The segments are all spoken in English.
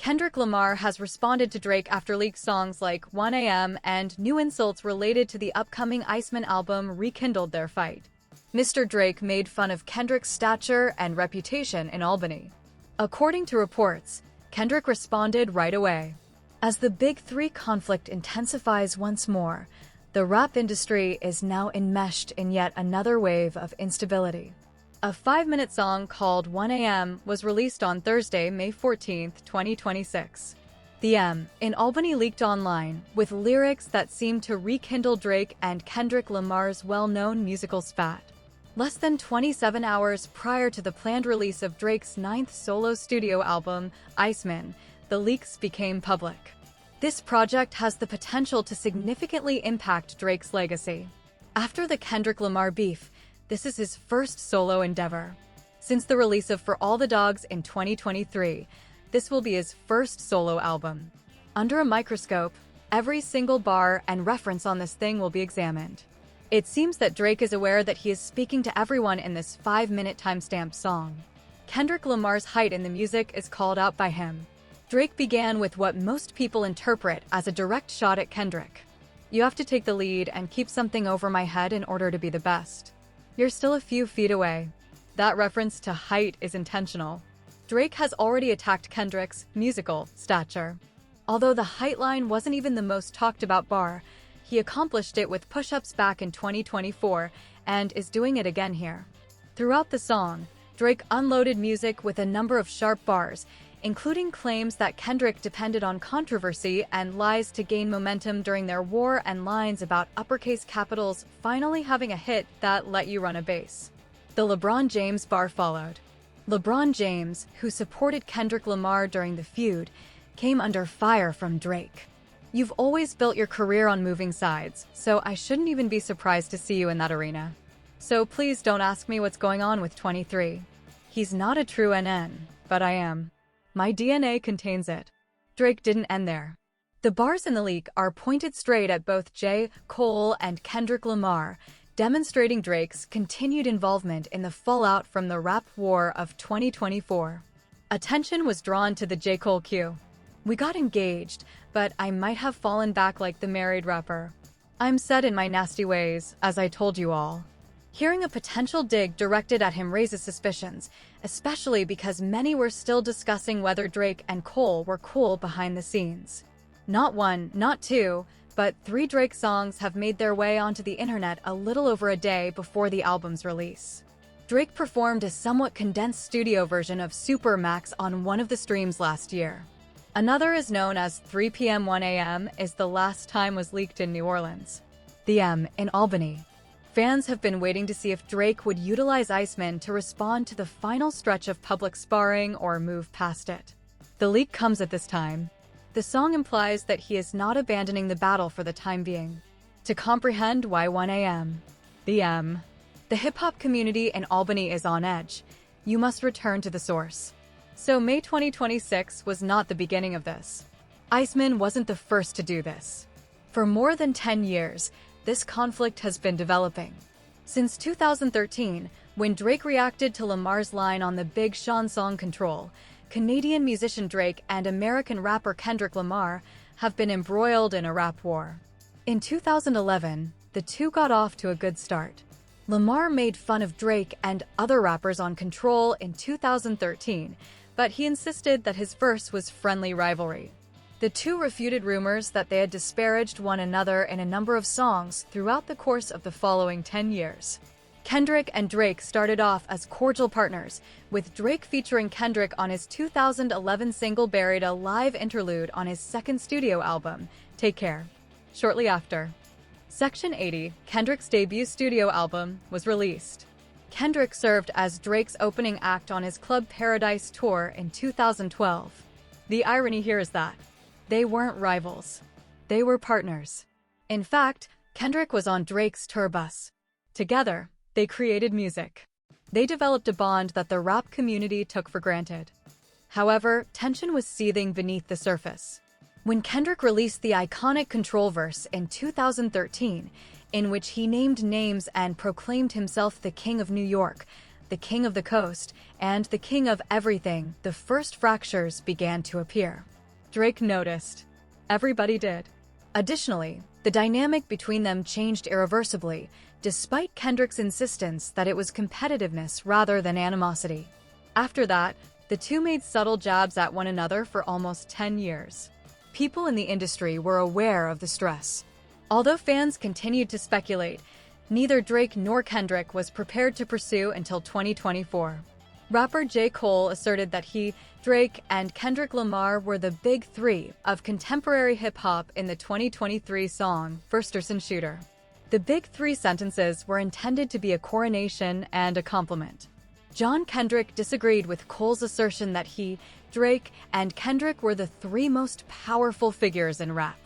Kendrick Lamar has responded to Drake after leaked songs like 1 a.m. and new insults related to the upcoming Iceman album rekindled their fight. Mr. Drake made fun of Kendrick's stature and reputation in Albany. According to reports, Kendrick responded right away. As the Big Three conflict intensifies once more, the rap industry is now enmeshed in yet another wave of instability. A 5-minute song called 1 a.m. was released on Thursday, May 14, 2026. The M in Albany leaked online, with lyrics that seemed to rekindle Drake and Kendrick Lamar's well-known musical spat. Less than 27 hours prior to the planned release of Drake's 9th solo studio album, Iceman, the leaks became public. This project has the potential to significantly impact Drake's legacy. After the Kendrick Lamar beef, this is his first solo endeavor. Since the release of For All the Dogs in 2023, this will be his first solo album. Under a microscope, every single bar and reference on this thing will be examined. It seems that Drake is aware that he is speaking to everyone in this 5-minute timestamp song. Kendrick Lamar's height in the music is called out by him. Drake began with what most people interpret as a direct shot at Kendrick. "You have to take the lead and keep something over my head in order to be the best. You're still a few feet away." That reference to height is intentional. Drake has already attacked Kendrick's musical stature. Although the height line wasn't even the most talked about bar, he accomplished it with push-ups back in 2024 and is doing it again here. Throughout the song, Drake unloaded music with a number of sharp bars, including claims that Kendrick depended on controversy and lies to gain momentum during their war, and lines about uppercase capitals finally having a hit that let you run a base. The LeBron James bar followed. LeBron James, who supported Kendrick Lamar during the feud, came under fire from Drake. "You've always built your career on moving sides, so I shouldn't even be surprised to see you in that arena. So please don't ask me what's going on with 23. He's not a true NN, but I am. My DNA contains it." Drake didn't end there. The bars in the leak are pointed straight at both J. Cole and Kendrick Lamar, demonstrating Drake's continued involvement in the fallout from the rap war of 2024. Attention was drawn to the J. Cole cue. "We got engaged, but I might have fallen back like the married rapper. I'm set in my nasty ways, as I told you all." Hearing a potential dig directed at him raises suspicions, especially because many were still discussing whether Drake and Cole were cool behind the scenes. Not one, not two, but 3 Drake songs have made their way onto the internet a little over a day before the album's release. Drake performed a somewhat condensed studio version of Super Max on one of the streams last year. Another is known as 3 p.m. 1 a.m. is the last time was leaked in New Orleans. The M in Albany. Fans have been waiting to see if Drake would utilize Iceman to respond to the final stretch of public sparring or move past it. The leak comes at this time. The song implies that he is not abandoning the battle for the time being. To comprehend why 1 a.m. The M. The hip-hop community in Albany is on edge. You must return to the source. So May 2026 was not the beginning of this. Iceman wasn't the first to do this. For more than 10 years, this conflict has been developing. Since 2013, when Drake reacted to Lamar's line on the Big Sean song Control, Canadian musician Drake and American rapper Kendrick Lamar have been embroiled in a rap war. In 2011, the two got off to a good start. Lamar made fun of Drake and other rappers on Control in 2013, but he insisted that his verse was friendly rivalry. The two refuted rumors that they had disparaged one another in a number of songs throughout the course of the following 10 years. Kendrick and Drake started off as cordial partners, with Drake featuring Kendrick on his 2011 single Buried, a live interlude on his second studio album, Take Care. Shortly after, Section 80, Kendrick's debut studio album, was released. Kendrick served as Drake's opening act on his Club Paradise tour in 2012. The irony here is that they weren't rivals. They were partners. In fact, Kendrick was on Drake's tour bus. Together, they created music. They developed a bond that the rap community took for granted. However, tension was seething beneath the surface. When Kendrick released the iconic Control verse in 2013, in which he named names and proclaimed himself the King of New York, the King of the Coast, and the King of Everything, the first fractures began to appear. Drake noticed. Everybody did. Additionally, the dynamic between them changed irreversibly, despite Kendrick's insistence that it was competitiveness rather than animosity. After that, the two made subtle jabs at one another for almost 10 years. People in the industry were aware of the stress. Although fans continued to speculate, neither Drake nor Kendrick was prepared to pursue until 2024. Rapper J. Cole asserted that he, Drake, and Kendrick Lamar were the big three of contemporary hip-hop in the 2023 song First-Person Shooter. The big three sentences were intended to be a coronation and a compliment. John Kendrick disagreed with Cole's assertion that he, Drake, and Kendrick were the three most powerful figures in rap.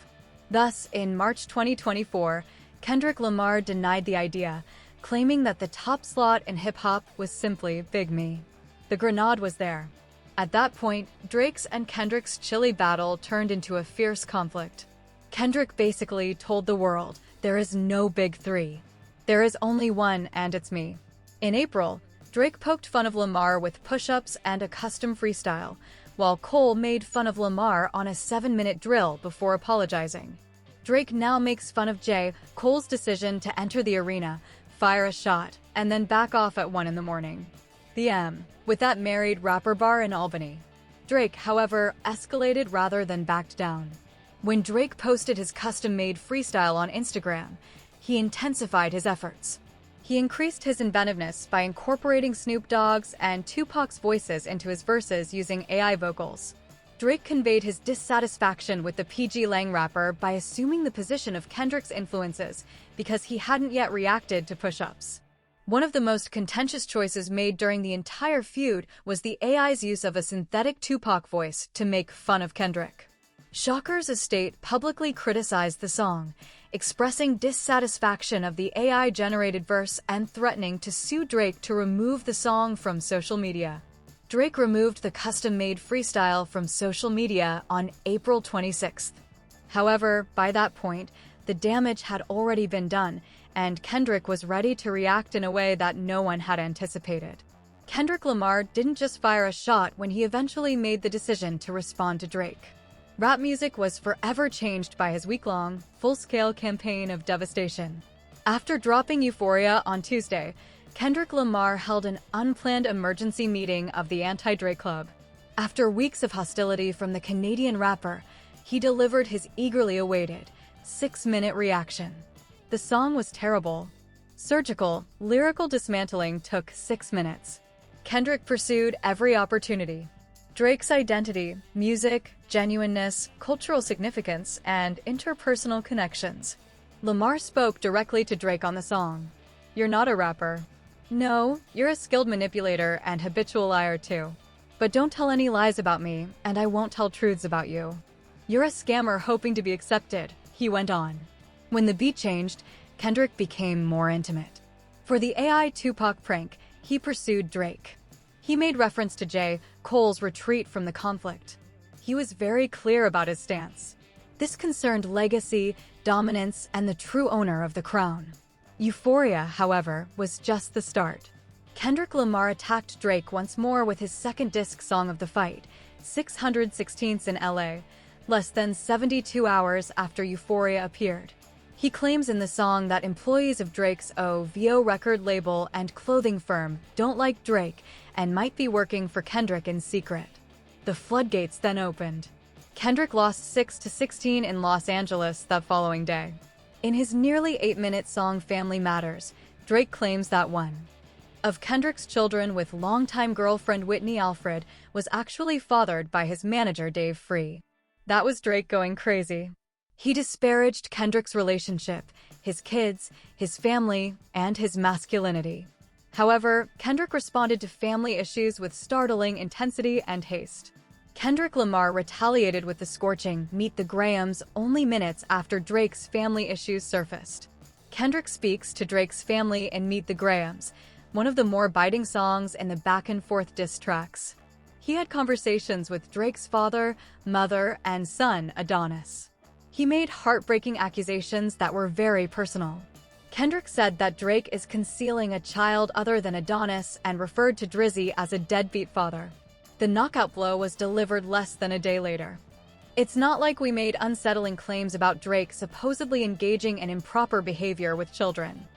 Thus, in March 2024, Kendrick Lamar denied the idea, claiming that the top slot in hip-hop was simply Big Me. The grenade was there. At that point, Drake's and Kendrick's chilly battle turned into a fierce conflict. Kendrick basically told the world, there is no big three. There is only one, and it's me. In April, Drake poked fun of Lamar with push-ups and a custom freestyle, while Cole made fun of Lamar on a 7-minute drill before apologizing. Drake now makes fun of J. Cole's decision to enter the arena, fire a shot, and then back off at 1 in the morning. The M. With that married rapper bar in Albany. Drake, however, escalated rather than backed down. When Drake posted his custom-made freestyle on Instagram, he intensified his efforts. He increased his inventiveness by incorporating Snoop Dogg's and Tupac's voices into his verses using AI vocals. Drake conveyed his dissatisfaction with the PG Lang rapper by assuming the position of Kendrick's influences because he hadn't yet reacted to push-ups. One of the most contentious choices made during the entire feud was the AI's use of a synthetic Tupac voice to make fun of Kendrick. Shocker's estate publicly criticized the song, expressing dissatisfaction of the AI-generated verse and threatening to sue Drake to remove the song from social media. Drake removed the custom-made freestyle from social media on April 26th. However, by that point, the damage had already been done, and Kendrick was ready to react in a way that no one had anticipated. Kendrick Lamar didn't just fire a shot when he eventually made the decision to respond to Drake. Rap music was forever changed by his week-long, full-scale campaign of devastation. After dropping Euphoria on Tuesday, Kendrick Lamar held an unplanned emergency meeting of the Anti-Drake Club. After weeks of hostility from the Canadian rapper, he delivered his eagerly awaited 6-minute reaction. The song was terrible. Surgical, lyrical dismantling took 6 minutes. Kendrick pursued every opportunity. Drake's identity, music, genuineness, cultural significance, and interpersonal connections. Lamar spoke directly to Drake on the song. You're not a rapper. No, you're a skilled manipulator and habitual liar too. But don't tell any lies about me, and I won't tell truths about you. You're a scammer hoping to be accepted, he went on. When the beat changed, Kendrick became more intimate. For the AI Tupac prank, he pursued Drake. He made reference to J. Cole's retreat from the conflict. He was very clear about his stance. This concerned legacy, dominance, and the true owner of the crown. Euphoria, however, was just the start. Kendrick Lamar attacked Drake once more with his second disc song of the fight, 616th in LA, less than 72 hours after Euphoria appeared. He claims in the song that employees of Drake's OVO record label and clothing firm don't like Drake and might be working for Kendrick in secret. The floodgates then opened. Kendrick lost 6-16 in Los Angeles that following day. In his nearly 8-minute song Family Matters, Drake claims that one of Kendrick's children with longtime girlfriend Whitney Alfred was actually fathered by his manager Dave Free. That was Drake going crazy. He disparaged Kendrick's relationship, his kids, his family, and his masculinity. However, Kendrick responded to family issues with startling intensity and haste. Kendrick Lamar retaliated with the scorching "Meet the Grahams" only minutes after Drake's family issues surfaced. Kendrick speaks to Drake's family in "Meet the Grahams," one of the more biting songs in the back-and-forth diss tracks. He had conversations with Drake's father, mother, and son, Adonis. He made heartbreaking accusations that were very personal. Kendrick said that Drake is concealing a child other than Adonis and referred to Drizzy as a deadbeat father. The knockout blow was delivered less than a day later. It's not like we made unsettling claims about Drake supposedly engaging in improper behavior with children.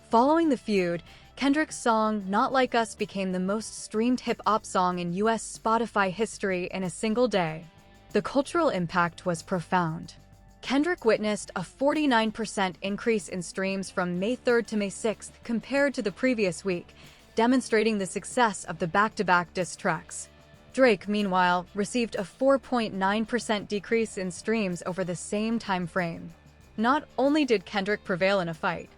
Following the feud, Kendrick's song Not Like Us became the most streamed hip-hop song in US Spotify history in a single day. The cultural impact was profound. Kendrick witnessed a 49% increase in streams from May 3rd to May 6th compared to the previous week, demonstrating the success of the back-to-back diss tracks. Drake, meanwhile, received a 4.9% decrease in streams over the same time frame. Not only did Kendrick prevail in a fight,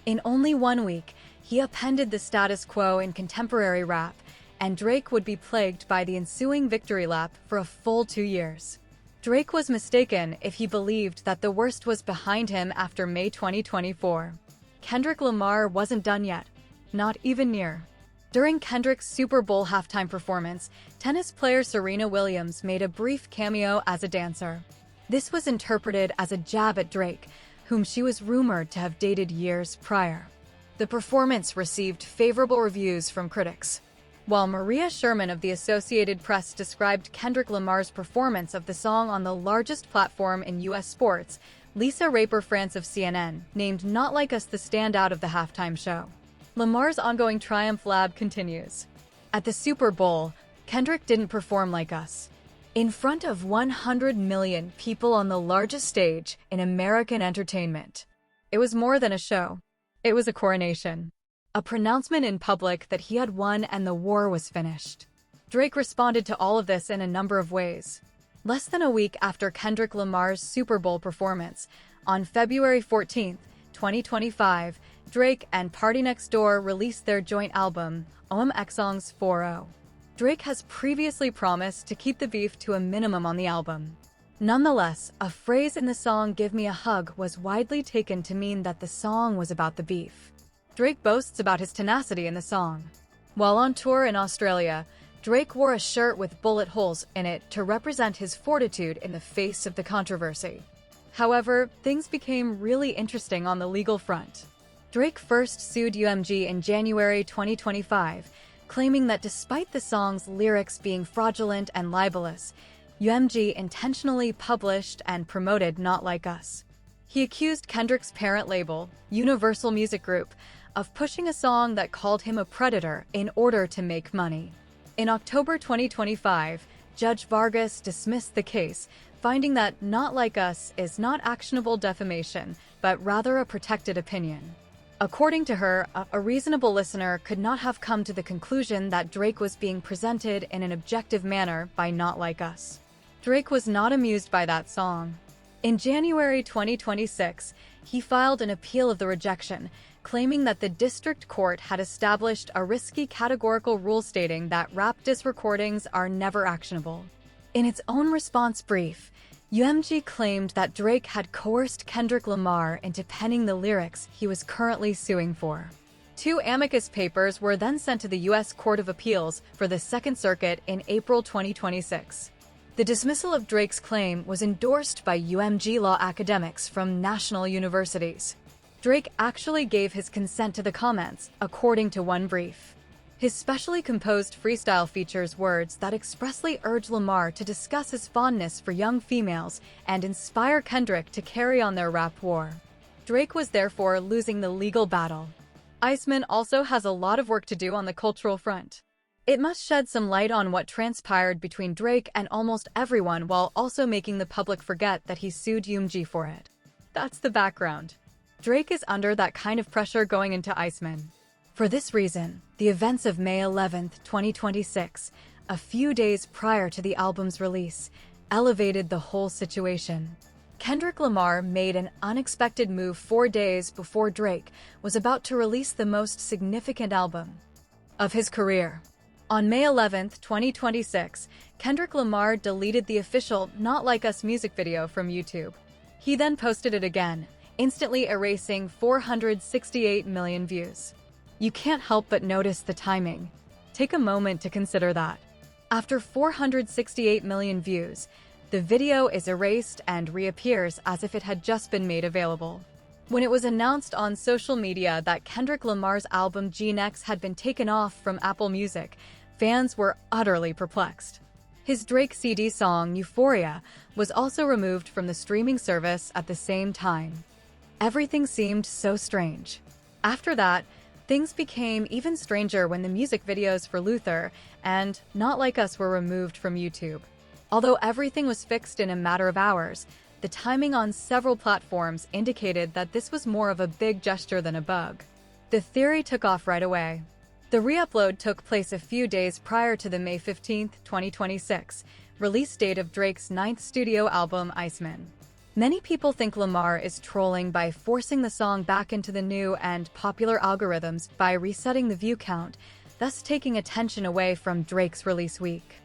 in only 1 week, he upended the status quo in contemporary rap, and Drake would be plagued by the ensuing victory lap for a full 2 years. Drake was mistaken if he believed that the worst was behind him after May 2024. Kendrick Lamar wasn't done yet, not even near. During Kendrick's Super Bowl halftime performance, tennis player Serena Williams made a brief cameo as a dancer. This was interpreted as a jab at Drake, whom she was rumored to have dated years prior. The performance received favorable reviews from critics. While Maria Sherman of the Associated Press described Kendrick Lamar's performance of the song on the largest platform in U.S. sports, Lisa Raper-France of CNN named Not Like Us the standout of the halftime show. Lamar's ongoing Triumph Lab continues. At the Super Bowl, Kendrick didn't perform like us. In front of 100 million people on the largest stage in American entertainment. It was more than a show. It was a coronation. A pronouncement in public that he had won and the war was finished. Drake responded to all of this in a number of ways. Less than a week after Kendrick Lamar's Super Bowl performance, on February 14, 2025, Drake and Party Next Door released their joint album, OMXongs 4.0. Drake has previously promised to keep the beef to a minimum on the album. Nonetheless, a phrase in the song Give Me a Hug was widely taken to mean that the song was about the beef. Drake boasts about his tenacity in the song. While on tour in Australia, Drake wore a shirt with bullet holes in it to represent his fortitude in the face of the controversy. However, things became really interesting on the legal front. Drake first sued UMG in January 2025, claiming that despite the song's lyrics being fraudulent and libelous, UMG intentionally published and promoted Not Like Us. He accused Kendrick's parent label, Universal Music Group, of pushing a song that called him a predator in order to make money. In October 2025, Judge Vargas dismissed the case, finding that Not Like Us is not actionable defamation, but rather a protected opinion. According to her, a reasonable listener could not have come to the conclusion that Drake was being presented in an objective manner by Not Like Us. Drake was not amused by that song. In January 2026, he filed an appeal of the rejection, claiming that the district court had established a risky categorical rule stating that rap diss recordings are never actionable. In its own response brief, UMG claimed that Drake had coerced Kendrick Lamar into penning the lyrics he was currently suing for. 2 amicus papers were then sent to the U.S. Court of Appeals for the Second Circuit in April 2026. The dismissal of Drake's claim was endorsed by UMG law academics from national universities. Drake actually gave his consent to the comments, according to one brief. His specially composed freestyle features words that expressly urge Lamar to discuss his fondness for young females and inspire Kendrick to carry on their rap war. Drake was therefore losing the legal battle. Iceman also has a lot of work to do on the cultural front. It must shed some light on what transpired between Drake and almost everyone while also making the public forget that he sued UMG for it. That's the background. Drake is under that kind of pressure going into Iceman. For this reason, the events of May 11, 2026, a few days prior to the album's release, elevated the whole situation. Kendrick Lamar made an unexpected move 4 days before Drake was about to release the most significant album of his career. On May 11, 2026, Kendrick Lamar deleted the official Not Like Us music video from YouTube. He then posted it again, instantly erasing 468 million views. You can't help but notice the timing. Take a moment to consider that. After 468 million views, the video is erased and reappears as if it had just been made available. When it was announced on social media that Kendrick Lamar's album G-Next had been taken off from Apple Music, fans were utterly perplexed. His Drake CD song, Euphoria, was also removed from the streaming service at the same time. Everything seemed so strange. After that, things became even stranger when the music videos for Luther and Not Like Us were removed from YouTube. Although everything was fixed in a matter of hours, the timing on several platforms indicated that this was more of a big gesture than a bug. The theory took off right away. The re-upload took place a few days prior to the May 15, 2026, release date of Drake's 9th studio album, Iceman. Many people think Lamar is trolling by forcing the song back into the new and popular algorithms by resetting the view count, thus taking attention away from Drake's release week.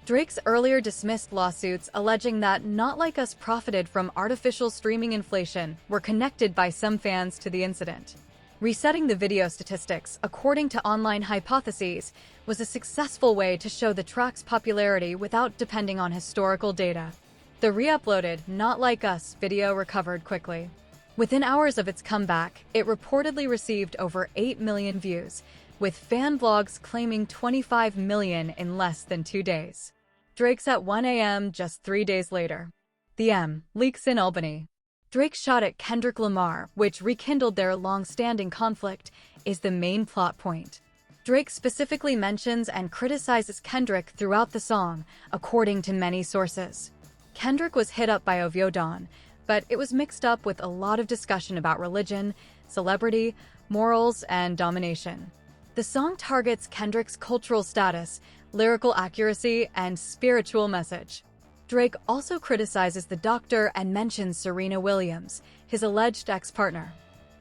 Drake's earlier dismissed lawsuits alleging that Not Like Us profited from artificial streaming inflation were connected by some fans to the incident. Resetting the video statistics, according to online hypotheses, was a successful way to show the track's popularity without depending on historical data. The re-uploaded Not Like Us video recovered quickly. Within hours of its comeback, it reportedly received over 8 million views, with fan blogs claiming 25 million in less than 2 days. Drake's at 1 a.m. just 3 days later. The M leaks in Albany. Drake's shot at Kendrick Lamar, which rekindled their long-standing conflict, is the main plot point. Drake specifically mentions and criticizes Kendrick throughout the song, according to many sources. Kendrick was hit up by Ovio Dawn, but it was mixed up with a lot of discussion about religion, celebrity, morals, and domination. The song targets Kendrick's cultural status, lyrical accuracy, and spiritual message. Drake also criticizes the Doctor and mentions Serena Williams, his alleged ex-partner.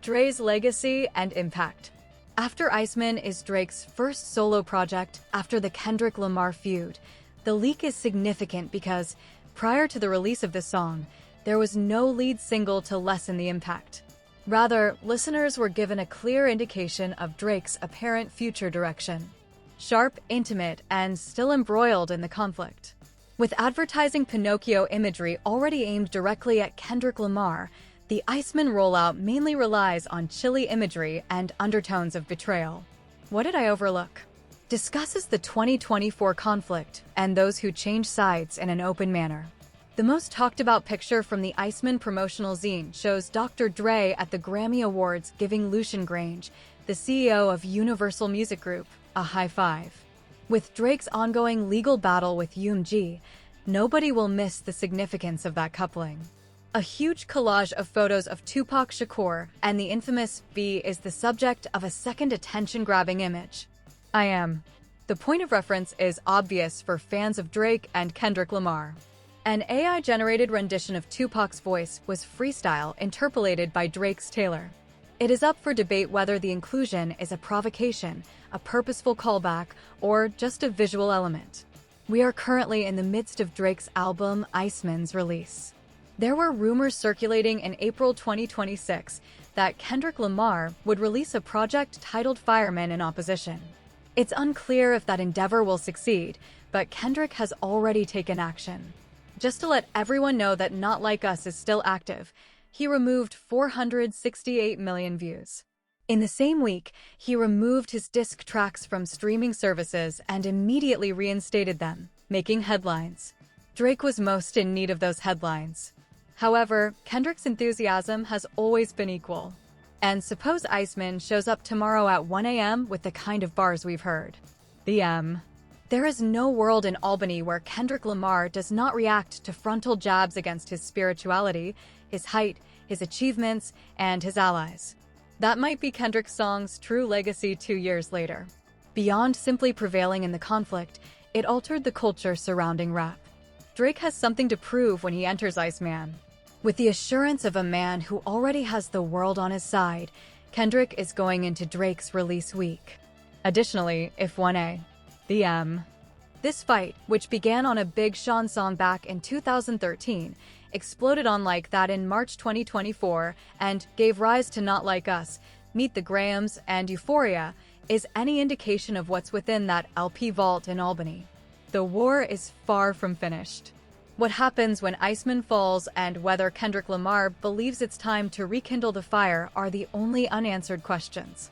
Dre's legacy and impact. After Iceman is Drake's first solo project after the Kendrick Lamar feud, the leak is significant because, prior to the release of the song, there was no lead single to lessen the impact. Rather, listeners were given a clear indication of Drake's apparent future direction. Sharp, intimate, and still embroiled in the conflict. With advertising Pinocchio imagery already aimed directly at Kendrick Lamar, the Iceman rollout mainly relies on chilly imagery and undertones of betrayal. What did I overlook? Discusses the 2024 conflict and those who change sides in an open manner. The most talked about picture from the Iceman promotional zine shows Dr. Dre at the Grammy Awards giving Lucian Grange, the CEO of Universal Music Group, a high five. With Drake's ongoing legal battle with UMG, nobody will miss the significance of that coupling. A huge collage of photos of Tupac Shakur and the infamous B is the subject of a second attention-grabbing image. I am. The point of reference is obvious for fans of Drake and Kendrick Lamar. An AI-generated rendition of Tupac's voice was freestyle interpolated by Drake's Taylor. It is up for debate whether the inclusion is a provocation, a purposeful callback, or just a visual element. We are currently in the midst of Drake's album Iceman's release. There were rumors circulating in April 2026 that Kendrick Lamar would release a project titled Fireman in opposition. It's unclear if that endeavor will succeed, but Kendrick has already taken action. Just to let everyone know that Not Like Us is still active, he removed 468 million views. In the same week, he removed his diss tracks from streaming services and immediately reinstated them, making headlines. Drake was most in need of those headlines. However, Kendrick's enthusiasm has always been equal. And suppose Iceman shows up tomorrow at 1 a.m. with the kind of bars we've heard. The M. There is no world in Albany where Kendrick Lamar does not react to frontal jabs against his spirituality, his height, his achievements, and his allies. That might be Kendrick's song's true legacy 2 years later. Beyond simply prevailing in the conflict, it altered the culture surrounding rap. Drake has something to prove when he enters Iceman. With the assurance of a man who already has the world on his side, Kendrick is going into Drake's release week. Additionally, if 1A, the M. This fight, which began on a Big Sean song back in 2013, exploded on Like That in March 2024 and gave rise to Not Like Us, Meet the Grahams, and Euphoria, is any indication of what's within that LP vault in Albany. The war is far from finished. What happens when Iceman falls and whether Kendrick Lamar believes it's time to rekindle the fire are the only unanswered questions.